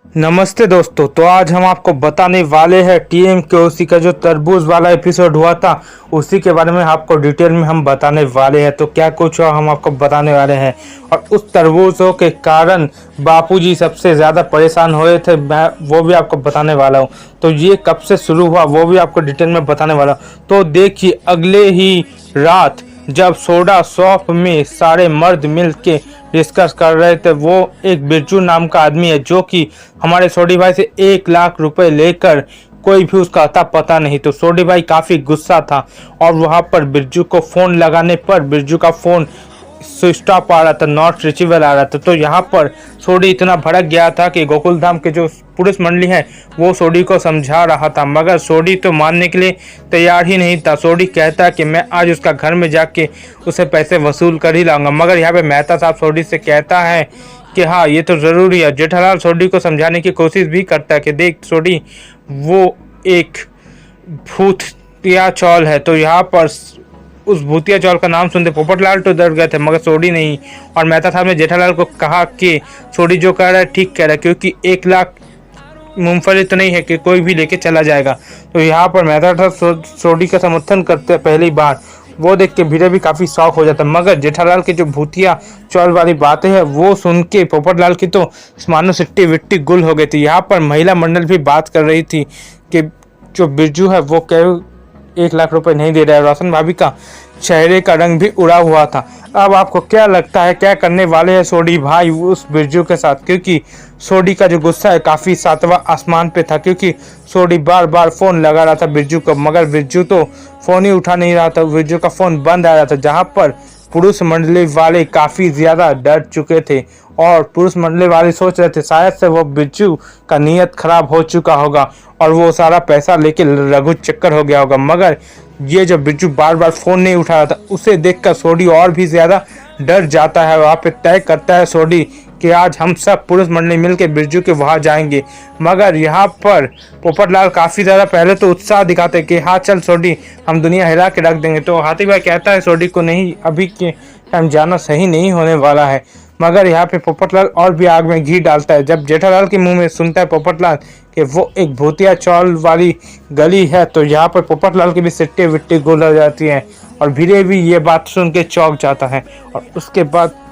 नमस्ते दोस्तों। तो आज हम आपको बताने वाले हैं टीएमकेओसी का जो तरबूज वाला एपिसोड हुआ था उसी के बारे में आपको डिटेल में हम बताने वाले हैं। तो क्या कुछ हुआ हम आपको बताने वाले हैं, और उस तरबूजों के कारण बापूजी सबसे ज़्यादा परेशान हुए थे, मैं वो भी आपको बताने वाला हूँ। तो ये कब से शुरू हुआ वो भी आपको डिटेल में बताने वाला हूँ। तो देखिए, अगले ही रात जब सोडा शॉप में सारे मर्द मिल के डिस्कस कर रहे थे, वो एक बिरजू नाम का आदमी है जो कि हमारे सोडी भाई से 1 लाख रुपए लेकर कोई भी उसका अता पता नहीं। तो सोडी भाई काफ़ी गुस्सा था और वहाँ पर बिरजू को फ़ोन लगाने पर बिरजू का फ़ोन स्विच ऑफ आ रहा था, नॉट रिचेबल आ रहा था। तो यहाँ पर सोडी इतना भड़क गया था कि गोकुल धाम के जो पुलिस मंडली है वो सोडी को समझा रहा था, मगर सोडी तो मानने के लिए तैयार ही नहीं था। सोडी कहता कि मैं आज उसका घर में जाके उसे पैसे वसूल कर ही लाऊंगा, मगर यहाँ पे मेहता साहब सोडी से कहता है कि हाँ ये तो ज़रूरी है। जेठालाल सोडी को समझाने की कोशिश भी करता है कि देख सोडी, वो एक भूतिया चौल है। तो यहाँ पर उस भूतिया चौल का नाम सुनते पोपटलाल तो डर गए थे, मगर सोडी नहीं। और मेहता साहब ने जेठालाल को कहा कि सोडी जो कह रहा है ठीक कह रहा है, क्योंकि 1 लाख मूंगफली तो नहीं है कि कोई भी लेके चला जाएगा। तो यहाँ पर मेहता साहब सोडी का समर्थन करते हैं पहली बार। वो देख के भीड़े भी काफ़ी शौक हो जाता है, मगर जेठालाल की जो भूतिया चौल वाली बातें हैं वो सुन के पोपटलाल की तो मानो सिट्टी विट्टी गुल हो गई थी। यहाँ पर महिला मंडल भी बात कर रही थी कि जो बिरजू है वो कह 1 लाख रुपए नहीं दे रहा है। रोशन भाभी का चेहरे का रंग भी उड़ा हुआ था। अब आपको क्या लगता है क्या करने वाले हैं सोडी भाई उस बिरजू के साथ, क्योंकि सोडी का जो गुस्सा है काफ़ी सातवां आसमान पे था, क्योंकि सोडी बार बार फ़ोन लगा रहा था बिरजू को, मगर बिरजू तो फ़ोन ही उठा नहीं रहा था। बिरजू का फ़ोन बंद आ रहा था, जहाँ पर पुरुष मंडली वाले काफ़ी ज़्यादा डर चुके थे और पुरुष मंडली वाले सोच रहे थे शायद से वो बिरजू का नीयत खराब हो चुका होगा और वो सारा पैसा लेके रघु चक्कर हो गया होगा। मगर ये जब बिरजू बार बार फ़ोन नहीं उठा रहा था उसे देखकर सोडी और भी ज़्यादा डर जाता है। वहाँ पे तय करता है सोडी कि आज हम सब पुरुष मंडली मिलकर बिरजू के वहाँ जाएंगे। मगर यहाँ पर पोपटलाल काफ़ी ज़्यादा पहले तो उत्साह दिखाते कि हाँ चल सोडी, हम दुनिया हिला के रख देंगे। तो हाथी भाई कहता है सोडी को नहीं, अभी के टाइम जाना सही नहीं होने वाला है। मगर यहाँ पे पोपटलाल और भी आग में घी डालता है जब जेठालाल के मुंह में सुनता है पोपटलाल कि वो एक भूतिया चौल वाली गली है। तो यहाँ पर पोपटलाल की भी सिट्टी विट्टी गुल हो जाती है और भीरे भी ये बात सुन के चौंक जाता है। और उसके बाद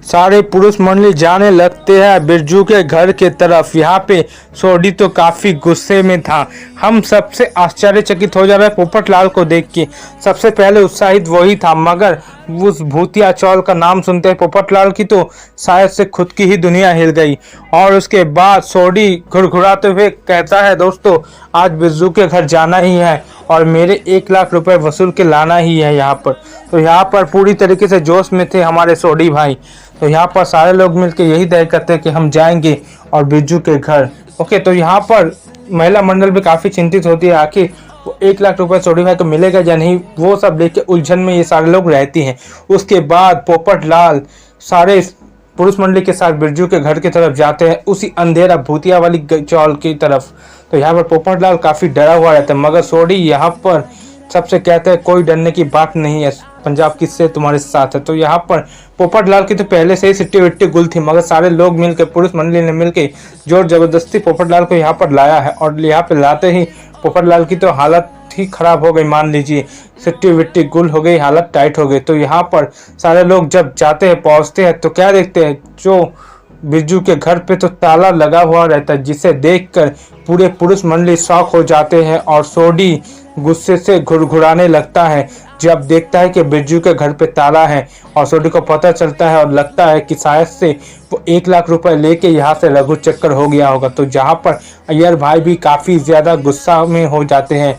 सारे पुरुष मंडली जाने लगते हैं बिरजू के घर के तरफ। यहाँ पे सोडी तो काफ़ी गुस्से में था। हम सबसे आश्चर्यचकित हो जा रहे हैं पोपटलाल को देख के। सबसे पहले उत्साहित वही था, मगर उस भूतिया चौल का नाम सुनते हैं पोपटलाल की तो शायद से खुद की ही दुनिया हिल गई। और उसके बाद सोडी घुरघुराते हुए कहता है दोस्तों, आज बिरजू के घर जाना ही है और मेरे 1 लाख रुपए वसूल के लाना ही है यहाँ पर। तो यहाँ पर पूरी तरीके से जोश में थे हमारे सोडी भाई। तो यहाँ पर सारे लोग मिलकर यही तय करते हैं कि हम जाएंगे और बिरजू के घर। ओके, तो यहाँ पर महिला मंडल भी काफ़ी चिंतित होती है, आखिर वो 1 लाख रुपए सोडी भाई को मिलेगा या नहीं, वो सब लेके उलझन में ये सारे लोग रहती हैं। उसके बाद पोपटलाल सारे पुरुष मंडली के साथ बिरजू के घर की तरफ जाते हैं, उसी अंधेरा भूतिया वाली चौल की तरफ। तो यहाँ पर पोपटलाल काफ़ी डरा हुआ रहता है, मगर सोडी यहाँ पर सबसे कहते हैं कोई डरने की बात नहीं है, पंजाब किससे तुम्हारे साथ है। तो यहाँ पर पोपटलाल की तो पहले से ही सिट्टी विट्टी गुल थी, मगर सारे लोग मिलकर पुरुष मंडली ने मिलकर जोर जबरदस्ती पोपटलाल को यहाँ पर लाया है। और यहाँ पर लाते ही पोपटलाल की तो हालत ही खराब हो गई, मान लीजिए सिट्टी विट्टी गुल हो गई, हालत टाइट हो गई। तो यहाँ पर सारे लोग जब जाते हैं पहुँचते हैं तो क्या देखते हैं, जो बिरजू के घर पे तो ताला लगा हुआ रहता है, जिसे देखकर पूरे पुरुष मंडली शॉक हो जाते हैं और सोडी गुस्से से घुरघुराने लगता है जब देखता है कि बिरजू के घर पे ताला है। और सोडी को पता चलता है और लगता है कि शायद से वो 1 लाख रुपए लेके यहाँ से रघु चक्कर हो गया होगा। तो जहाँ पर अय्यर भाई भी काफ़ी ज़्यादा गुस्सा में हो जाते हैं,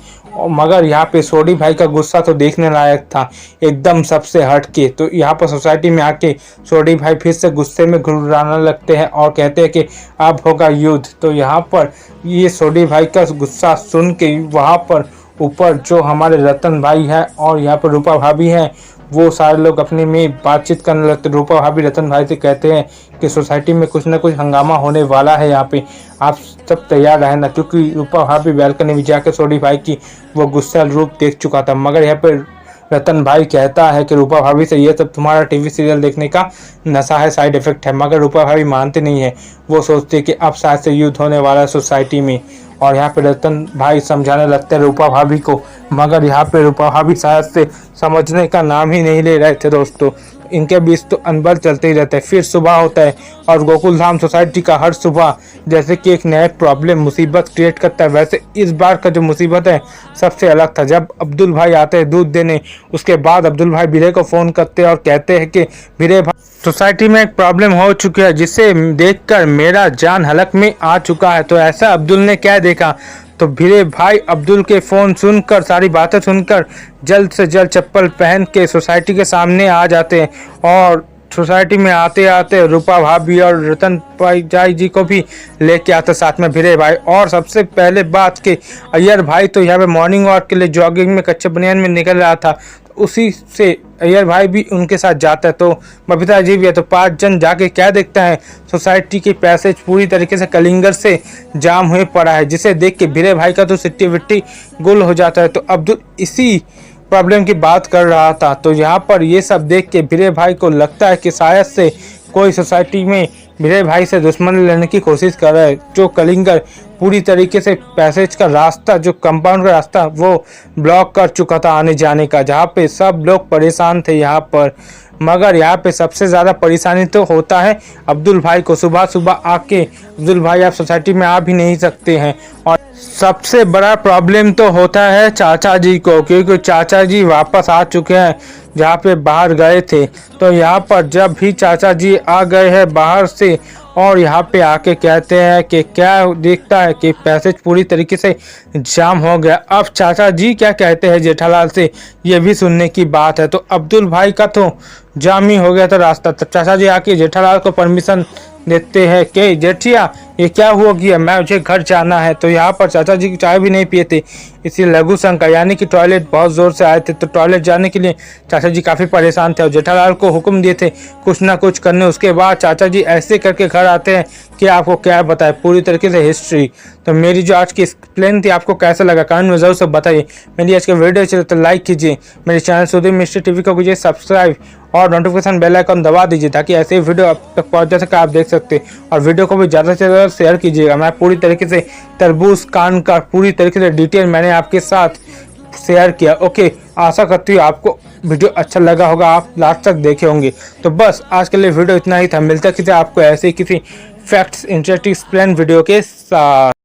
मगर यहाँ पे सोडी भाई का गुस्सा तो देखने लायक था, एकदम सबसे हट के। तो यहाँ पर सोसाइटी में आके सोडी भाई फिर से गुस्से में घुराने लगते हैं और कहते हैं कि अब होगा युद्ध। तो यहाँ पर ये सोडी भाई का गुस्सा सुन के वहाँ पर ऊपर जो हमारे रतन भाई हैं और यहाँ पर रूपा भाभी हैं, वो सारे लोग अपने में बातचीत करने लगते। रूपा भाभी रतन भाई से कहते हैं कि सोसाइटी में कुछ ना कुछ हंगामा होने वाला है, यहाँ पे आप सब तैयार रहना, क्योंकि रूपा भाभी बैल्कनी में जाकर सोडी भाई की वो गुस्सा रूप देख चुका था। मगर यहाँ पर रतन भाई कहता है कि रूपा भाभी से ये सब तुम्हारा टीवी सीरियल देखने का नशा है, साइड इफेक्ट है, मगर रूपा भाभी मानते नहीं है। वो सोचती है कि अब शायद से युद्ध होने वाला है सोसाइटी में, और यहाँ पे रतन भाई समझाने लगते हैं रूपा भाभी को, मगर यहाँ पे रूपा भाभी शायद से समझने का नाम ही नहीं ले रहे थे दोस्तों। इनके बीच तो अनबन चलते ही रहते हैं। फिर सुबह होता है और गोकुल धाम सोसाइटी का हर सुबह जैसे कि एक नया प्रॉब्लम मुसीबत क्रिएट करता है, वैसे इस बार का जो मुसीबत है सबसे अलग था। जब अब्दुल भाई आते हैं दूध देने, उसके बाद अब्दुल भाई भिरे को फ़ोन करते हैं और कहते हैं कि भिरे भाई सोसाइटी में एक प्रॉब्लम हो चुकी है जिसे देखकर मेरा जान हलक में आ चुका है। तो ऐसा अब्दुल ने क्या देखा, तो भिरे भाई अब्दुल के फ़ोन सुनकर, सारी बातें सुनकर जल्द से जल्द चप्पल पहन के सोसाइटी के सामने आ जाते हैं, और सोसाइटी में आते आते रूपा भाभी और रतन भाई जी को भी लेके आते साथ में भिरे भाई। और सबसे पहले बात कि अय्यर भाई तो यहाँ पे मॉर्निंग वॉक के लिए जॉगिंग में कच्चे बनियान में निकल रहा था, उसी से अय्यर भाई भी उनके साथ जाता है। तो बबीता जी भी है, तो 5 जन जाके क्या देखता है, सोसाइटी की पैसेज पूरी तरीके से कलिंगर से जाम हुए पड़ा है, जिसे देख के भिरे भाई का तो सिट्टी विट्टी गुल हो जाता है। तो अब्दुल इसी प्रॉब्लम की बात कर रहा था। तो यहाँ पर ये सब देख के भिरे भाई को लगता है कि शायद से कोई सोसाइटी में भिरे भाई से दुश्मनी लेने की कोशिश कर रहा है। जो कलिंगर पूरी तरीके से पैसेज का रास्ता, जो कंपाउंड का रास्ता, वो ब्लॉक कर चुका था आने जाने का, जहाँ पे सब लोग परेशान थे यहाँ पर। मगर यहाँ पे सबसे ज़्यादा परेशानी तो होता है अब्दुल भाई को। सुबह सुबह आके अब्दुल भाई आप सोसाइटी में आ भी नहीं सकते हैं, और सबसे बड़ा प्रॉब्लम तो होता है चाचा जी को, क्योंकि चाचा जी वापस आ चुके हैं जहाँ पे बाहर गए थे। तो यहाँ पर जब भी चाचा जी आ गए हैं बाहर से और यहाँ पे आके कहते हैं कि क्या देखता है कि पैसेज पूरी तरीके से जाम हो गया। अब चाचा जी क्या कहते हैं जेठालाल से, ये भी सुनने की बात है। तो अब्दुल भाई का तो जाम ही हो गया था रास्ता। तब चाचा जी आके जेठालाल को परमिशन देते हैं कि जेठिया ये क्या हुआ गया, मुझे घर जाना है। तो यहाँ पर चाचा जी चाय भी नहीं पिए थे, इसी लघु शंका यानी कि टॉयलेट बहुत ज़ोर से आए थे। तो टॉयलेट जाने के लिए चाचा जी काफ़ी परेशान थे और जेठालाल को हुक्म दिए थे कुछ ना कुछ करने। उसके बाद चाचा जी ऐसे करके घर आते हैं कि आपको क्या बताए पूरी तरीके से हिस्ट्री। तो मेरी जो आज की एक्सप्लेन थी आपको कैसा लगा कमेंट में ज़रूर सब बताइए। मेरी आज की वीडियो चले तो लाइक कीजिए, मेरे चैनल सुधीर मिस्टर टीवी को कीजिए सब्सक्राइब और नोटिफिकेशन बेल आइकन दबा दीजिए ताकि ऐसे ही वीडियो आप तक पहुँच सके, आप देख सकते हैं। और वीडियो को भी ज़्यादा से ज़्यादा शेयर कीजिएगा। मैं पूरी तरीके से तरबूज कांड का पूरी तरीके से डिटेल मैंने आपके साथ शेयर किया। ओके, आशा करती हूँ आपको वीडियो अच्छा लगा होगा, आप लास्ट तक देखे होंगे। तो बस आज के लिए वीडियो इतना ही था, मिलता किसी आपको ऐसे किसी फैक्ट्स इंटरेस्टिंग एक्सप्लेन वीडियो के साथ।